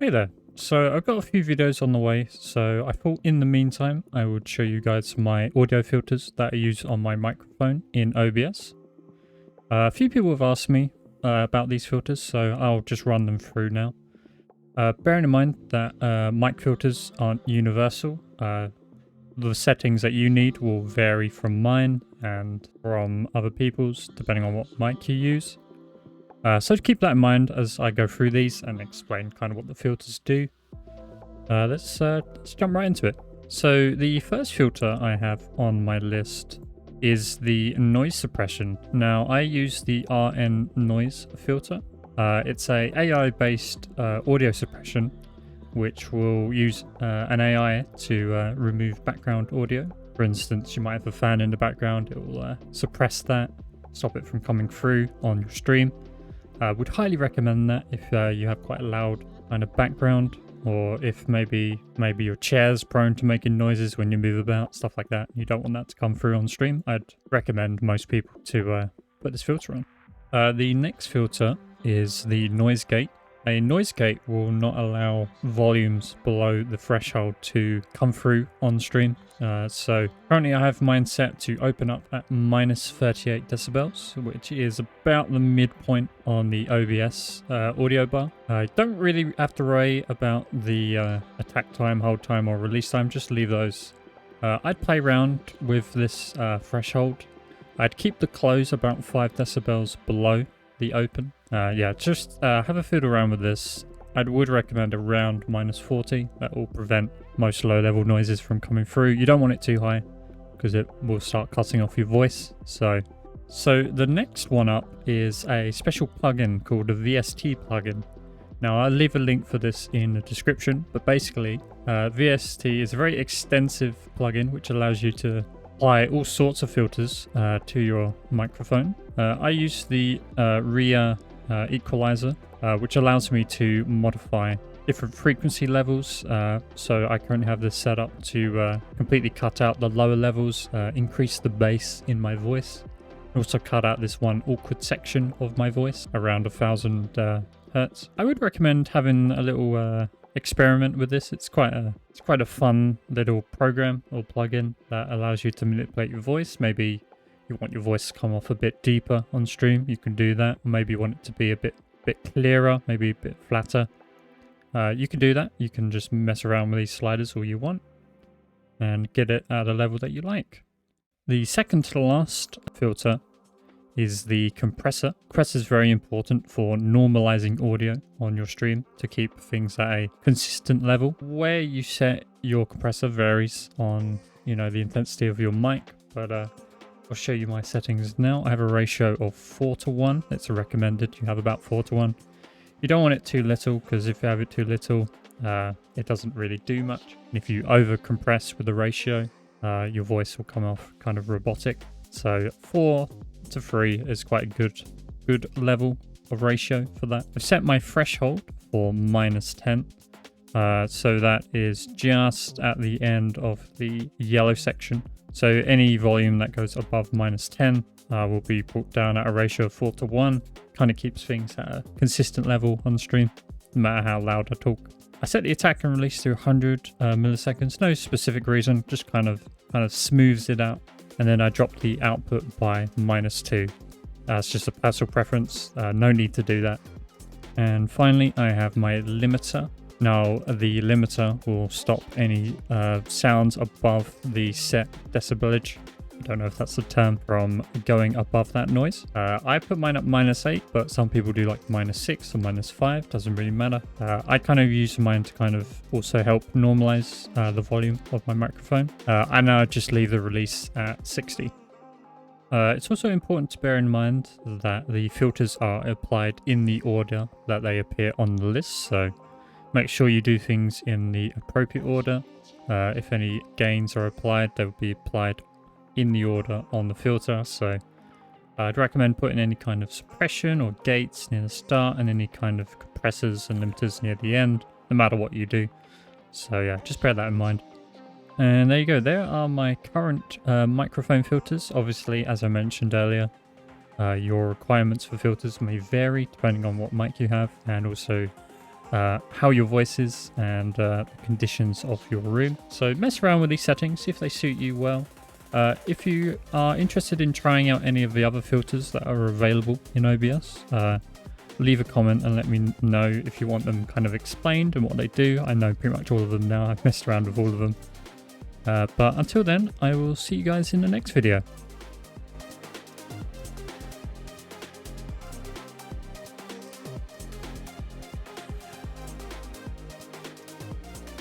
Hey there. So I've got a few videos on the way, so I thought in the meantime I would show you guys my audio filters that I use on my microphone in OBS. A few people have asked me about these filters, so I'll just run them through now. Bearing in mind that mic filters aren't universal, the settings that you need will vary from mine and from other people's depending on what mic you use. So keep that in mind as I go through these and explain kind of what the filters do. Let's jump right into it. So the first filter I have on my list is the noise suppression. Now I use the RN noise filter. It's a AI-based audio suppression, which will use an AI to remove background audio. For instance, you might have a fan in the background. It will suppress that, stop it from coming through on your stream. Would highly recommend that if you have quite a loud kind of background, or if maybe your chair's prone to making noises when you move about, stuff like that. You don't want that to come through on stream. I'd recommend most people to put this filter on. The next filter is the noise gate. A noise gate will not allow volumes below the threshold to come through on stream. So currently I have mine set to open up at minus 38 decibels, which is about the midpoint on the OBS audio bar. I don't really have to worry about the attack time, hold time, or release time. Just leave those. I'd play around with this threshold. I'd keep the close about 5 decibels below the open. Yeah, just have a fiddle around with this. I would recommend around minus 40. That will prevent most low-level noises from coming through. You don't want it too high because it will start cutting off your voice. So the next one up is a special plugin called the VST plugin. Now I'll leave a link for this in the description, but basically VST is a very extensive plugin which allows you to apply all sorts of filters to your microphone. I use the RIA equalizer, which allows me to modify different frequency levels. So I currently have this set up to completely cut out the lower levels, increase the bass in my voice, and also cut out this one awkward section of my voice around 1000 hertz. I would recommend having a little experiment with this. It's quite a fun little program or plugin that allows you to manipulate your voice. Maybe you want your voice to come off a bit deeper on stream, you can do that. Or maybe you want it to be a bit clearer, maybe a bit flatter. You can do that. You can just mess around with these sliders all you want and get it at a level that you like. The second to last filter is the compressor. Compressor is very important for normalizing audio on your stream to keep things at a consistent level. Where you set your compressor varies on, the intensity of your mic, but I'll show you my settings now. I have a ratio of 4:1. It's recommended you have about 4:1. You don't want it too little, because if you have it too little, it doesn't really do much. And if you over compress with the ratio, your voice will come off kind of robotic. So 4:3 is quite a good level of ratio for that. I've set my threshold for minus 10. So that is just at the end of the yellow section. So any volume that goes above minus 10 will be brought down at a ratio of 4:1. Kind of keeps things at a consistent level on stream, no matter how loud I talk. I set the attack and release to 100 milliseconds. No specific reason, just kind of smooths it out. And then I drop the output by minus 2. It's just a personal preference. No need to do that. And finally, I have my limiter. Now, the limiter will stop any sounds above the set decibelage. I don't know if that's the term, from going above that noise. I put mine at minus 8, but some people do like minus 6 or minus 5. Doesn't really matter. I kind of use mine to kind of also help normalize the volume of my microphone. And I just leave the release at 60. It's also important to bear in mind that the filters are applied in the order that they appear on the list. So make sure you do things in the appropriate order. If any gains are applied, they will be applied in the order on the filter. So I'd recommend putting any kind of suppression or gates near the start and any kind of compressors and limiters near the end, no matter what you do. So yeah, just bear that in mind. And there you go. There are my current microphone filters. Obviously, as I mentioned earlier, your requirements for filters may vary depending on what mic you have and also how your voice is and the conditions of your room. So mess around with these settings, see if they suit you well. If you are interested in trying out any of the other filters that are available in OBS, leave a comment and let me know if you want them kind of explained and what they do. I know pretty much all of them now. I've messed around with all of them. But until then, I will see you guys in the next video.